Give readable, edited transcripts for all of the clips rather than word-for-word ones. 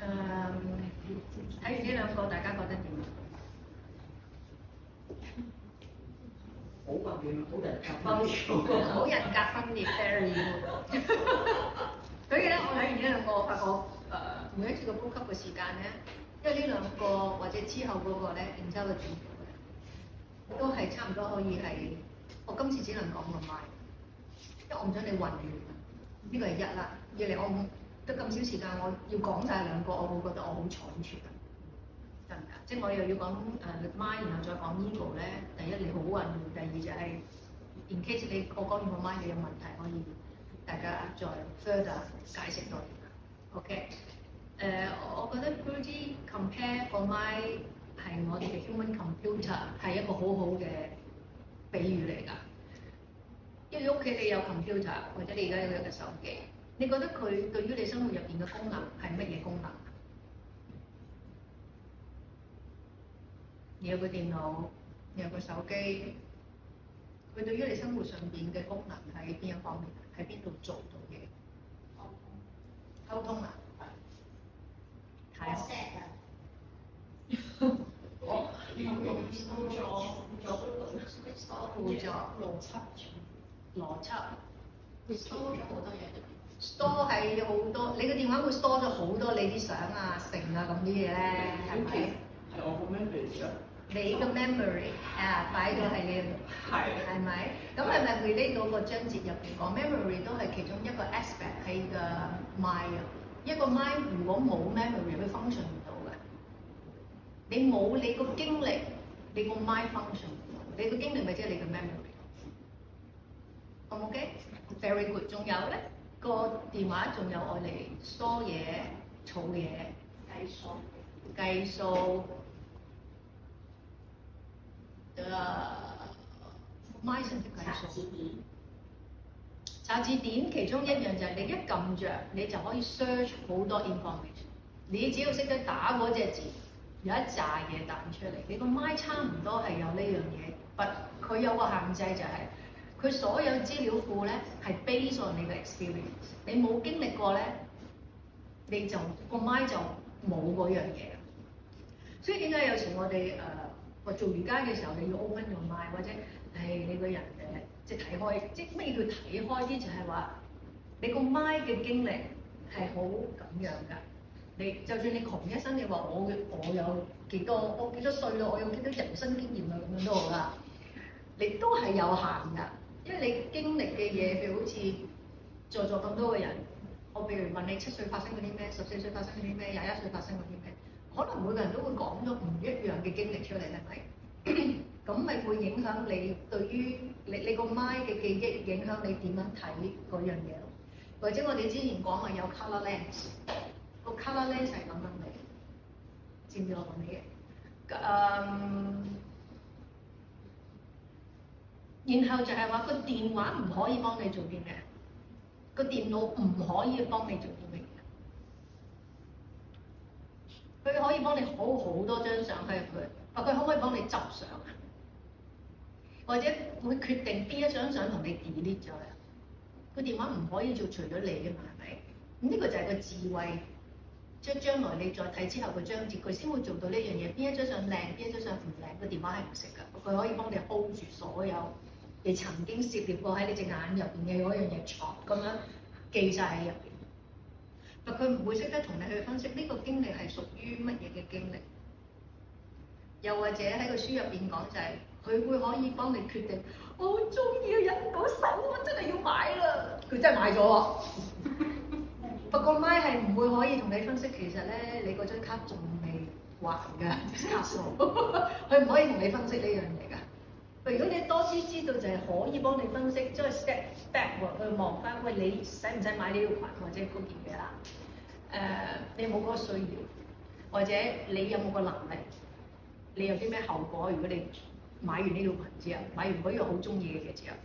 睇完呢兩個，大家覺得點？好啊，好人格分裂，好人格分裂 very good。所以咧，我睇完呢兩個，我發覺每一次個呼吸嘅時間咧，因為呢兩個或者之後嗰個咧，然之後嘅轉變都係差唔多可以係，我今次只能講個 mind，因為我唔想你混亂。呢個係一啦，二嚟我唔得咁少時間，我要講晒兩個，我會覺得我好倉促啊，得唔得？即係我又要講mind，然後再講 ego 咧。第一你好混亂，第二就係 in case 你我講完個 mind 你有問題，可以大家再 further 解釋多啲。OK，我覺得 Guruji compare 個 mind 係我哋嘅 human computer 係一個好好嘅比喻嚟㗎。因為屋企你有 computer 或者你而家有個手機，你覺得佢對於你生活入邊嘅功能係乜嘢功能？你有個電腦，你有個手機，佢對於你生活上邊嘅功能喺邊一方面？喺邊度做到嘢？溝通啊！睇下。我輔助邏輯 store 咗好多嘢 store 係好多，你個電話會 store 咗好多你啲相啊、成啊咁啲嘢咧，係咪？係我個 memory 啊。你個 memory 擺到係你係咪？咁係咪 relate 到個章節入邊講 memory 都係其中一個 aspect 喺個 mind 啊？一個 mind 如果冇 memory，佢 function 唔到嘅。你冇你個經歷，你個 mind function 唔到。你個經歷咪即係你嘅 memory。OK，very good。仲有咧，個電話仲有愛嚟 store 嘢、儲嘢、計數。mind 識唔識計數？查字典其中一樣就係你一撳着，你就可以 search 好多 information。你只要識得打嗰隻字，有一紮嘢彈出嚟。你個 mind 差唔多係有呢樣嘢，但佢有個限制就係、佢所有資料庫咧係 based on 你嘅 experience。你冇經歷過咧，你就個 mind 就冇嗰樣嘢。所以點解有時我哋話做瑜伽嘅時候，你要 open your mind，或者係你個人即係睇開，即係咩叫睇開啲？就係話你個 mind 嘅經歷係好咁樣㗎。你就算你窮一生，你話我有幾多，我幾多歲咯，我有幾多人生經驗啊，咁樣都好啦。你都係有限㗎，因為你經歷嘅嘢，譬如好似在座咁多個人，我譬如問你7歲發生嗰啲咩，14歲發生嗰啲咩，21歲發生嗰啲咩。可能每個人都會講咗唔一樣嘅經歷出嚟，係咪？咁咪會影響你對於你個 mind 嘅記憶，影響你點樣睇嗰樣嘢咯。或者我哋之前講話有 colour lens， 個 colour lens 係咁樣嚟，知唔知我講咩嘢？然後就係話個電話唔可以幫你做啲咩，個電腦唔可以幫你做啲咩。佢可以幫你好多張相喺入去，佢可唔可以幫你執相啊？或者會決定邊一張相同你 delete 咗咧？個電話唔可以做除咗你嘅嘛，係咪？咁呢個就係個智慧，即係將來你再睇之後個章節，佢先會做到呢樣嘢。邊一張相靚，邊一張相唔靚，個電話係唔識㗎。佢可以幫你 hold 住所有你曾經涉獵過喺你隻眼入邊嘅嗰樣嘢，咁樣記晒喺入邊。但佢唔會識得同你去分析呢個經歷係屬於乜嘢嘅經歷，又或者喺個書入邊講就係佢會可以幫你決定，我好中意啊，忍唔到手啊，真係要買啦！佢真係買咗喎。不過 mind 係唔會可以同你分析，其實咧你嗰張卡仲未還㗎卡數，佢唔可以同你分析呢樣嘢㗎。如果你多啲知道就係可以幫你分析，即係 step back 去望翻，喂，你使唔使買呢條裙或者嗰件嘢啦？你冇嗰個需要，或者你有冇個能力？你有啲咩後果？如果你買完呢條裙之後，買完嗰樣好中意嘅嘢之後，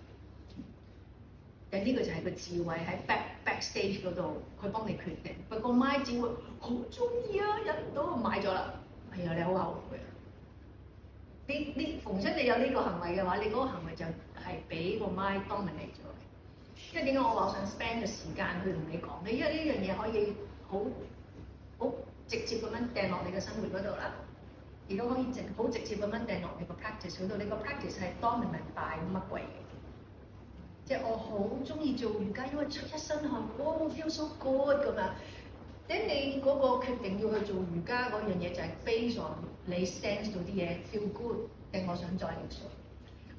咁呢個就係個智慧喺 backstage 嗰度，佢幫你決定。不過 mind 只會好中意啊，忍唔到買咗啦，係啊，你好後悔啊！你逢親你有呢個行為嘅話，你嗰個行為就係俾個 mind dominate 咗嘅。因為點解我話想 spend 嘅時間去同你講咧？因為呢樣嘢可以好直接咁樣掟落你嘅生活嗰度啦，亦都可以好直接咁樣掟落你個 practice 嗰度。你個 practice 係當明拜乜鬼嘅？即係我好中意做瑜伽，因為出一身汗，哦 feel so good 咁樣。咁你嗰個決定要去做瑜伽嗰樣嘢就係 base on你 sense 到啲嘢 feel good，定我想再嚟做，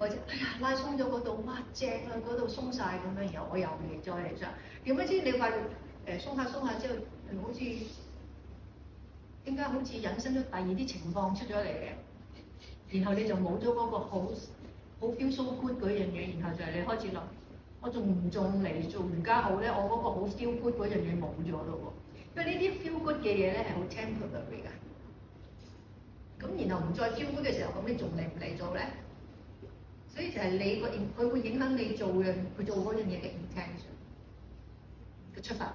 或者哎呀拉鬆咗嗰度，哇正啊嗰度鬆晒咁樣，然後我又嚟再嚟上，點解知你發覺鬆下之後，好似點解好似引申咗第二啲情況出咗嚟嘅，然後你就冇咗嗰個好 feel so good 嗰樣嘢，然後就係你開始諗，我仲唔嚟做瑜伽好咧？我嗰個好 feel good 嗰樣嘢冇咗咯喎。因為呢啲 feel good 嘅嘢咧係好 temporary 㗎，咁然後唔再 feel good 嘅時候，咁你仲嚟唔嚟做咧？所以就係你佢會影響你做嗰樣嘢嘅 intention 嘅出發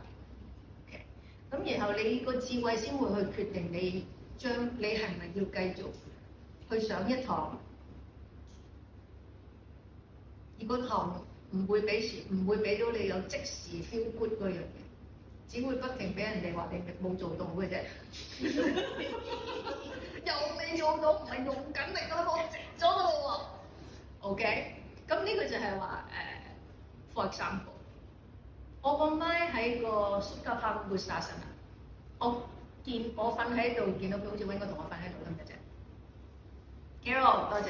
點。OK，咁然後你個智慧先會去決定你係咪要繼續去上一堂，而個堂唔會俾到你有即時 feel good 嗰樣嘢。只會不停俾人哋話你冇做到嘅啫，又未做到，唔係用緊嚟㗎啦，我直咗㗎咯喎。OK，咁呢個就係話for example，我個媽喺個蘇格帕活沙神啊，我瞓喺度，見到佢好似應該同我瞓喺度咁嘅啫。Carol， 多謝。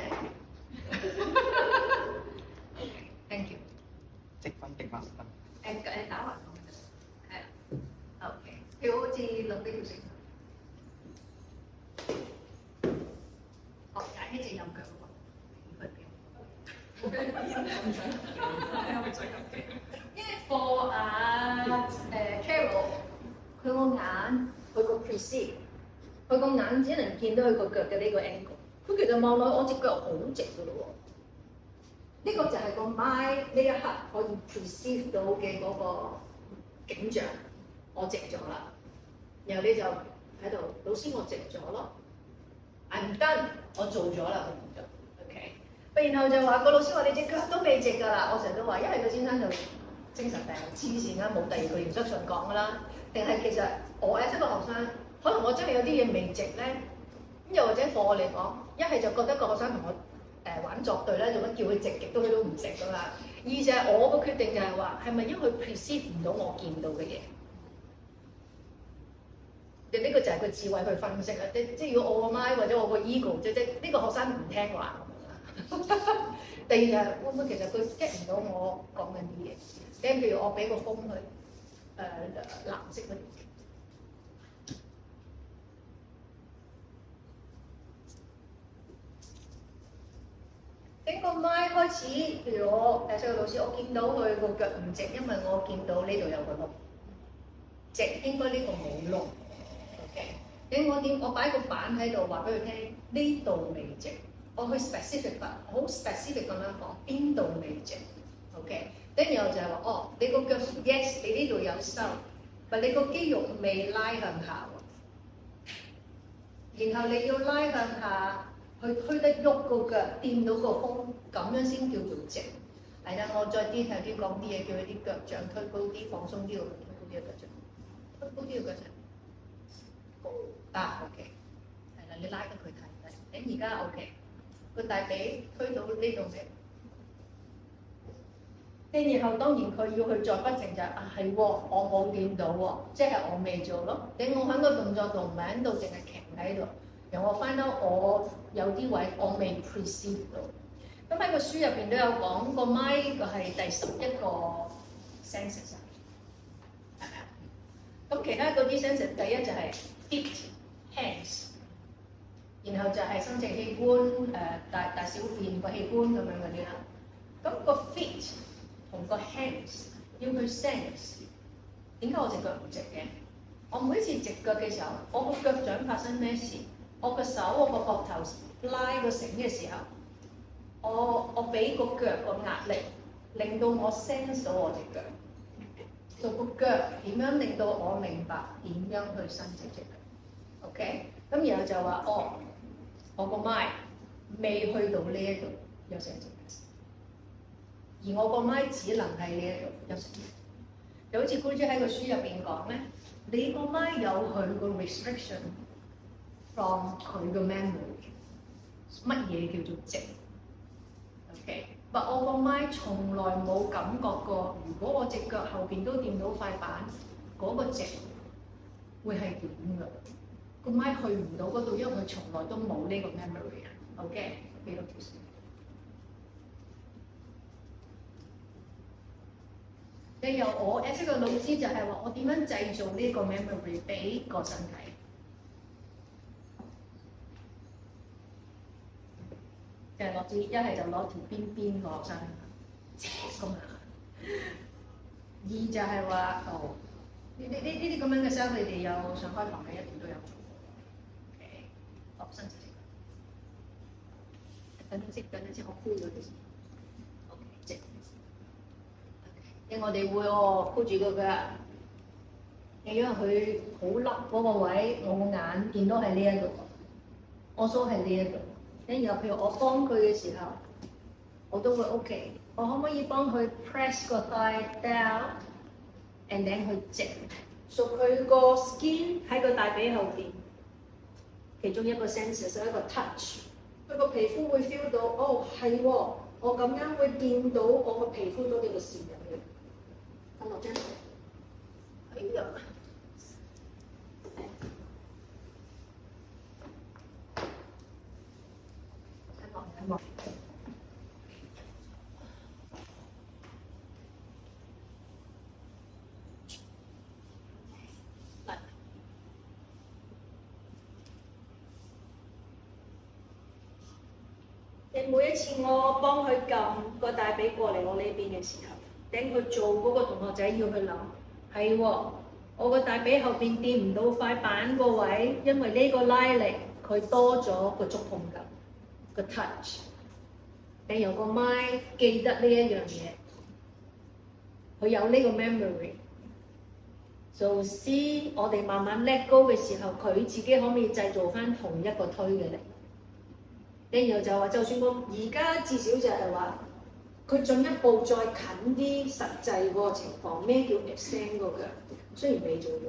OK，thank you。積分定8分？打橫。OK， 佢好似錄呢條線。解起隻右腳喎，因為 for Carol， 佢個眼佢個 perceive， 佢個眼只能見到佢個腳嘅呢個 angle。佢其實望落我隻腳好直㗎咯喎，呢個就係個 mind 呢一刻可以 perceive 到嘅嗰個景象。我直咗啦，然後你就喺度，老師我直咗咯 ，I'm done， 我做咗啦個動作 ，OK。然後就話個老師話你隻腳都未直㗎啦，我成日都話，一係個先生就精神病黐線啦，冇第二個形式上講㗎啦，定係其實我係一個學生，可能我真係有啲嘢未直咧，咁又或者課我嚟講，一係就覺得個學生同我玩作對咧，做乜叫佢直極都佢都唔直㗎啦。二就係我個決定就係話，係咪因為佢 perceive 唔到我見到嘅嘢？呢個就係個智慧去分析啦，即如果我個 mind 或者我個 ego， 即呢個學生唔聽話咁樣啦。第二就係會唔會其實佢 get 唔到我講緊啲嘢？咁譬如我俾個風佢藍色嗰啲，整個 mind 開始，譬如我細個老師，我見到佢個腳唔直，因為我見到呢度有個窿，直應該呢個冇窿。我擺個板喺度話俾佢聽，呢度未直，我去 specific 法，好 specific 咁樣講邊度未直 ，OK？然後就係話，哦，你個腳 yes， 你呢度有收，但你個肌肉未拉向下喎，然後你要拉向下去推得喐個腳，掂到個風，咁樣先叫做直。係啦，我再 detail 啲講啲嘢，叫佢啲腳掌推高啲，放鬆啲個推高啲個腳掌，推高啲個腳掌。OK， 係啦，你拉得佢太低。咁而家 OK， 個大髀推到呢度嘅。跟然後當然佢要去再不停就係喎，我冇掂到喎，即係我未做咯。你我喺個動作度唔係喺度，淨係停喺度。然後我翻到我有啲位我未 perceive 到。咁喺個書入邊都有講個 mind 個係第11個 senses， 係咪啊？咁其他嗰啲 senses 第一就係 feet。hands， 然後就係生殖器官，大小便個器官咁樣嗰啲啦。咁個 feet 同個 hands 要去 sense， 點解我隻腳唔直嘅？我每一次直腳嘅時候，我個腳掌發生咩事？我個手、我個膊頭拉個繩嘅時候，我俾個腳個壓力，令到我 sense 到我隻腳。做個腳點樣令到我明白點樣去伸直隻腳？OK， 咁然後就話我個 mind 未去到呢一度有成隻腳，而我個 mind 只能喺呢一度有成隻腳。就好似姑姐喺個書入邊講咧，你個 mind 有佢個 restriction from 佢個 memory。乜嘢叫做靜 ？OK，但我個 mind 從來冇感覺過，如果我隻腳後邊都掂到塊板，嗰、個靜會係點㗎？個 mind 去唔到嗰度，因為佢從來都冇呢個 memory 啊。OK，俾個提示。你由我 as 個老師就係話，我點樣製造呢個 memory 俾個身體？就係落紙，一係就攞條邊落身，咁啊。二就係話，呢啲咁樣嘅 self，你哋有上開堂嘅一定都有做過。OK， 落身就等陣先，我箍咗佢先。OK， 直。因為我哋會箍住個腳，因為佢好凹嗰個位，我個眼見到係呢一度，我數係呢一度。然後譬如我幫佢嘅時候，我都會 OK。我可唔可以幫佢 press 個 thigh down，and then 去直，屬佢個 skin 喺個大髀後邊，其中一個 sense 係一個 touch。佢個皮膚會 feel 到，哦係喎，我咁樣會見到我個皮膚多啲個線入去。瞓落張台，係啊。你每一次我幫佢撳個大髀過嚟我呢邊嘅時候，等佢做嗰個同學仔要去諗，係喎，我個大髀後邊掂唔到塊板個位，因為呢個拉力佢多咗個觸碰感，個 touch。你由個 mind 記得呢一樣嘢，佢有呢個 memory。做師我哋慢慢 let go 嘅時候，佢自己可唔可以製造翻同一個推嘅力？然後就話，就算我而家至少就係話，佢進一步再近啲實際嗰個情況，咩叫 extend 個腳？雖然未做到，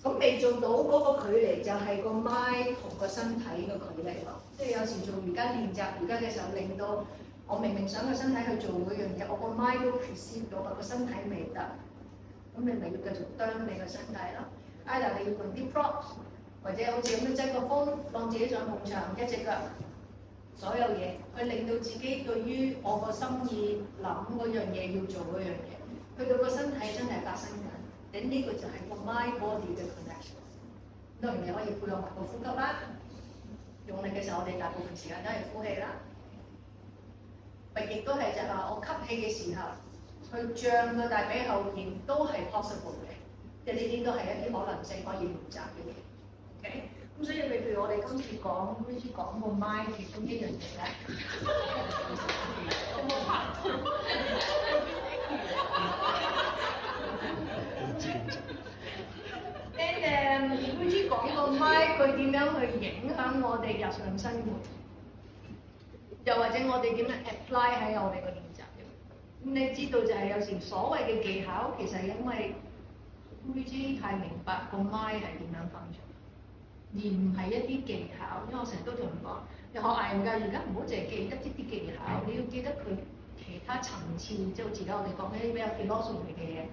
咁未做到嗰個距離就係個 mind 同個身體嘅距離咯。即係有時做瑜伽練習瑜伽嘅時候，令到我明明想個身體去做嗰樣嘢，我個 mind 都 perceive 到，個身體未得，咁你咪要繼續啄你個身體咯。either 你要用啲 props。或者好似咁樣擠個風，當自己上紅牆，一隻腳，所有嘢，去令到自己對於我個心意諗嗰樣嘢要做嗰樣嘢，去到個身體真係發生緊。咁呢個就係個 mind body 嘅 connection。當然你可以配合埋個呼吸啦，用力嘅時候，我哋大部分時間都係呼氣啦。亦都係就係話我吸氣嘅時候，去脹個大髀後邊都係 possible 嘅，即係呢啲都係一啲可能性可以練習嘅嘢。OK， 咁所以你譬如我哋今次講，好似講個 mind 其中一樣嘢咧，有冇拍？好似講個 mind 佢點樣去影響我哋日常生活，又或者我哋點樣 apply 喺我哋個練習嘅。咁你知道就係有時所謂嘅技巧，其實係因為好似太明白個 mind 係點樣分出。而唔係一啲技巧，因為我成日都同人講，你學藝術教而家唔好淨係記得啲技巧，你要記得佢其他層次，即係好似而家我哋講啲比較 philosophy 嘅嘢，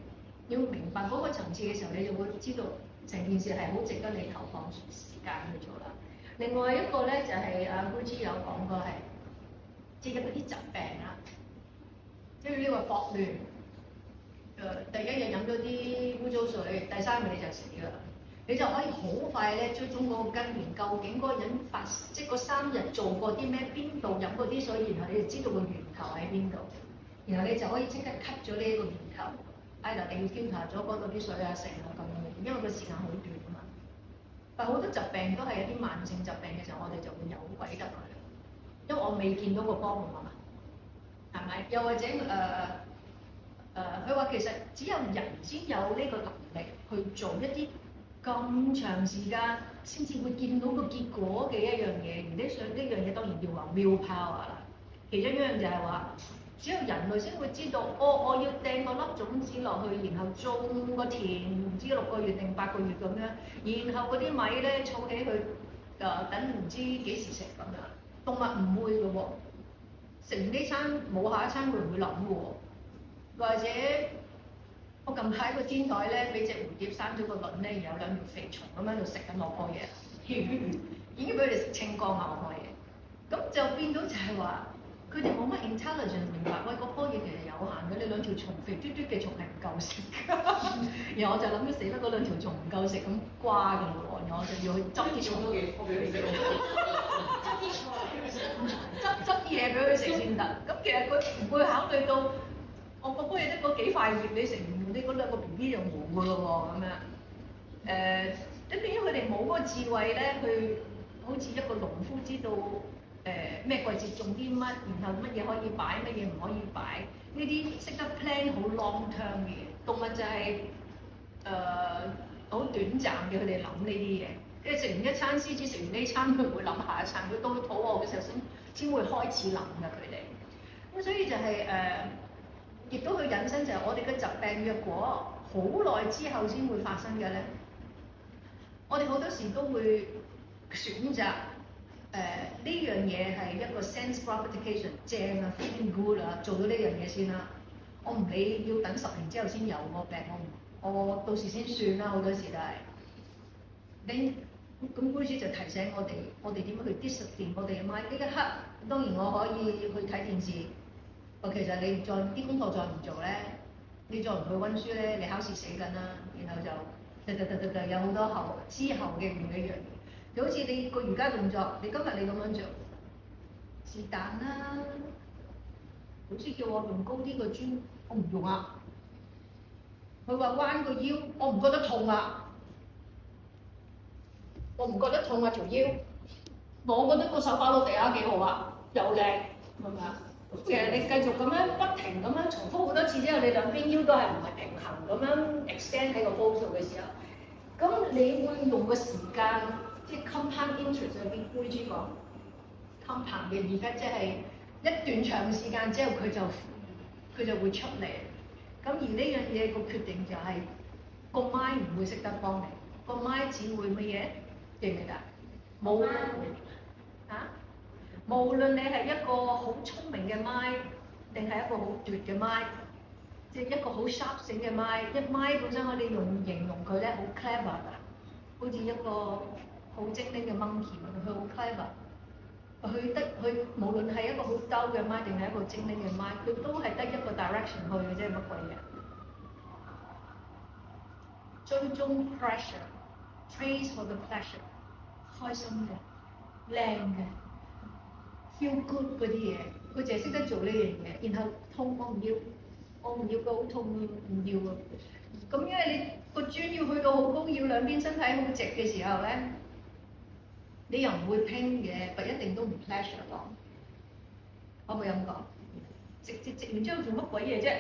要明白嗰個層次嘅時候，你就會知道成件事係好值得你投放時間去做啦。另外一個咧就係阿姑芝有講過係，即係嗰啲疾病啊，即係呢個霍亂，第一日飲咗啲污糟水，第三日你就死㗎啦。你就可以好快咧追蹤嗰個根源，究竟嗰個人即係嗰3日做過啲咩，邊度飲過啲水，然後你就知道個源頭喺邊度，然後你就可以即刻 cut 咗呢一個源頭。either 你要 filter 咗嗰度啲水啊成啊咁樣，因為個時間好短啊嘛。但好多疾病都係一啲慢性疾病嘅時候，我哋就會有鬼得佢，因為我未見到個幫助啊嘛，係咪？又或者佢話其實只有人先有呢個能力去做一啲咁長時間先至會見到個結果嘅一樣嘢，而呢樣嘢當然要話 willpower啦。其中一樣就係話只有人類先會知道，我要掟個粒種子落去，然後種個田，唔知6個月定8個月咁樣，然後嗰啲米咧儲起去，等唔知幾時食咁樣。動物唔會嘅喎，食完呢餐冇下一餐佢唔會諗嘅喎，或者我近排個天台咧俾隻蝴蝶生咗個卵咧，然後有2條肥蟲咁喺度食緊落棵嘢，已經俾佢哋食清光下落棵嘢，咁就變到就係話。佢哋冇乜 intelligence 明白，喂，嗰棵嘢其實有限嘅，你2條蟲肥嘟嘟嘅蟲係唔夠食㗎。然後我就諗咗死啦，嗰2條蟲唔夠食咁瓜㗎咯喎，然後我就要去執啲蟲，執啲嘢俾佢食先得。咁其實佢唔會考慮到，我嗰棵嘢得嗰幾塊葉你食唔，你嗰2個 BB 就冇㗎咯喎咁樣。即變咗佢哋冇嗰個智慧咧，去好似一個農夫知道。咩季節種啲乜，然後乜嘢可以擺，乜嘢唔可以擺，呢啲識得 plan 好 long term 嘅嘢。動物就係好短暫嘅，佢哋諗呢啲嘢。即係食完一餐獅子，食完呢餐佢會諗下一餐，佢到肚餓嘅時候先會開始諗㗎佢哋。咁所以就係亦都去引申就係我哋嘅疾病，若果好耐之後先會發生嘅咧，我哋好多時都會選擇。呢樣嘢係一個 sense gratification 正啊 feeling good 啊，做到呢樣嘢先啦。我唔理要等10年之後先有個病，我到時先算啦。好多時都係你咁開始就提醒我哋點樣去 discipline 我哋嘅 mind。呢一刻當然我可以去睇電視，其實你再啲功課再唔做咧，你再唔去温書咧，你考試死緊啦。然後就有好多之後嘅唔一樣。就好似你個瑜伽動作，你今日你咁樣做，是但啦。老師叫我用高啲個磚，我唔用啊。佢話彎個腰，我唔覺得痛啊。我唔覺得痛啊條腰，我覺得個手擺落地下幾好啊，又靚，係咪啊？其實你繼續咁樣不停咁樣重複好多次之後，你兩邊腰都係唔係平衡咁樣 extend 喺個 pose 嘅時候，咁你會用個時間。即係 compound interest 入邊杯豬講 compound 嘅 effect， 即係一段長時間之後佢就會出嚟。咁而呢樣嘢個決定就係個 mind 唔會識得幫你，個 mind 只會乜嘢記唔記得？無論無論你係一個好聰明嘅 mind，定係一個好奪嘅 mind，即係一個好 sharp 醒嘅 mind。一 mind 本身我哋用形容佢咧好 clever 㗎，好似一個。好精靈嘅 monkey，佢好 clever，佢無論係一個好兜嘅 mind 定係一個精靈嘅 mind，佢都係得一個 direction 去嘅啫，乜鬼嘢？追蹤 pressure，trace for the pleasure， 開心嘅、靚嘅、feel good 嗰啲嘢，佢淨係識得做呢樣嘢。然後痛我唔要，我唔要個好痛唔要啊。咁因為你個磚要去到好高，要兩邊身體好直嘅時候咧。你又唔會拼嘅，但一定都唔 pleasure 咯。可唔可以咁講？直完之後做乜鬼嘢啫？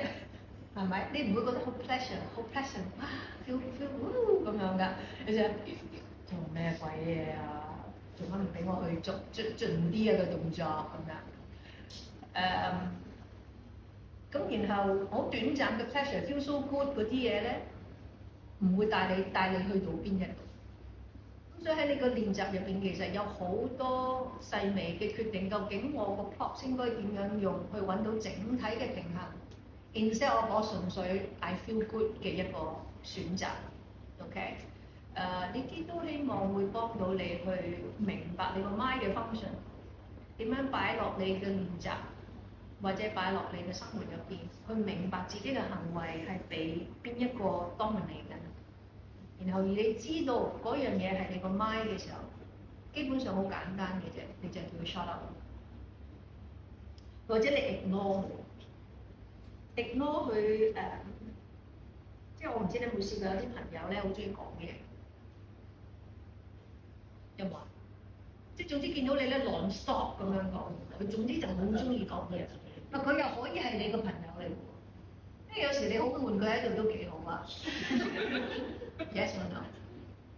係咪？你唔會覺得好 pleasure，哇 feel 咁樣㗎？你就做咩鬼嘢啊？做乜唔俾我去做盡啲嘅動作咁樣？咁然後好短暫嘅 pleasure feel so good 嗰啲嘢咧，唔會帶你去到邊嘅。所以喺你個練習入邊，其實有好多細微嘅決定，究竟我個 prop 應該點樣用，去揾到整體嘅平衡。instead of 我純粹 I feel good 嘅一個選擇。OK，呢啲都希望會幫到你去明白你個 mind 嘅 function，點樣擺落你嘅練習，或者擺落你嘅生活入邊，去明白自己嘅行為係俾邊一個 dominate 緊。然後而你知道嗰樣嘢係你個 mind 嘅時候，基本上好簡單嘅啫，你就係叫佢 shut up， 或者你 ignore 佢即係我唔知你有冇試過有啲朋友咧好中意講嘢，有冇啊？即係總之見到你咧 non-stop 咁樣講，佢總之就好中意講嘢。但佢又可以係你個朋友嚟喎，因為有時你好悶，佢喺度都幾好啊。Yes or no？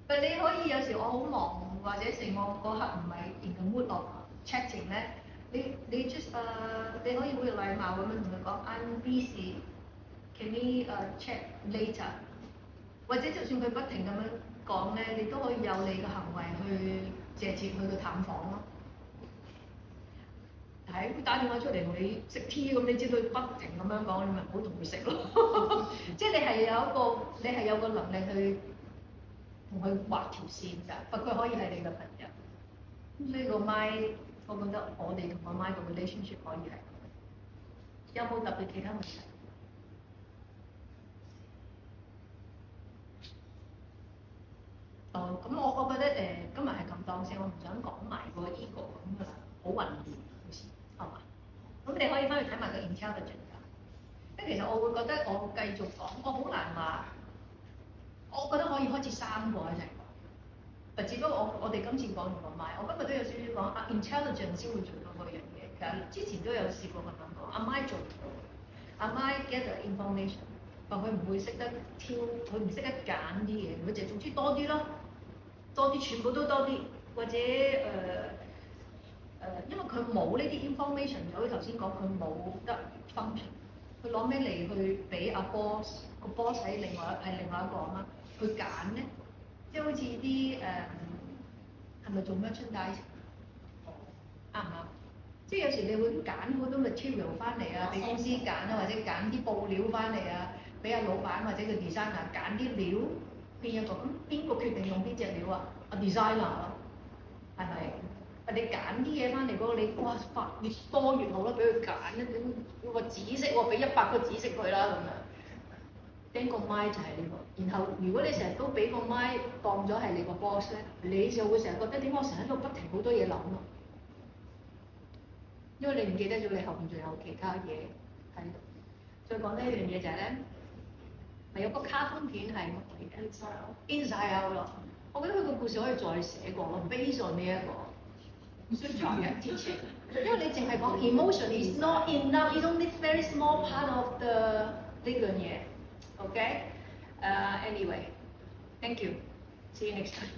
但你可以有時我好忙或者成我嗰刻唔係 in the mood of chatting 咧，你 just 你可以好有禮貌咁樣同佢講 I'm busy，can we check later？ 或者就算佢不停咁樣講咧，你都可以有你嘅行為去借接佢嘅探訪咯。係，佢打電話出嚟同你食 tea 咁，你知道佢不停咁樣講，你咪唔好同佢食咯。即係你係有個能力去同佢畫條線㗎，不過佢可以係你嘅朋友。咁所以個麥，我覺得我哋同個麥嘅 relationship 可以係。有冇特別其他問題？哦，咁我覺得今日係咁當先，我唔想講埋個 ego 咁㗎啦，好混亂好似係嘛？咁你可以翻去睇埋個 intelligence 㗎。即係其實我會覺得我繼續講，我好難話，我覺得可以開始3個一齊講。但只不過我哋今次講唔講埋，我今日都有少少講intelligence 先會做到嗰樣嘢。其實之前都有試過咁樣講，阿 Mike 做唔到，阿 Mike get the information， 但佢唔會識得挑，佢唔識得揀啲嘢，佢就總之多啲咯。多啲，全部都多啲，或者因為佢冇呢啲 information， 好似頭先講，佢冇得 function， 佢攞咩嚟去俾阿 boss， 個 boss 係另外一個啊嘛，去揀咧，即係好似啲係咪做 merchandise？ 啱唔啱？即係有時你會揀好多 material 翻嚟啊，俾公司揀啊，或者揀啲布料翻嚟啊，俾阿老闆或者個 designer 揀啲料。邊一個咁邊個決定用邊隻料啊？阿 designer 咯，係咪？你揀啲嘢翻嚟嗰個你，哇發越多越好啦，俾佢揀咧，點話紫色喎，俾100個紫色佢啦咁樣。釘個麥就係呢個，然後如果你成日都俾個麥當咗係你個 boss 咧，你就會成日覺得點解我成日喺度不停好多嘢諗咯？因為你唔記得咗你後面仲有其他嘢喺度。再講呢一樣嘢就係咧。咪有個卡通片係 Inside Out 咯，我覺得佢個故事可以再寫過咯 ，based on 呢一個宣傳嘅之前，因為你淨係講 emotion is not enough， it's only very small part of the 呢樣嘢 ，OK？ Anyway，thank you，see you next time。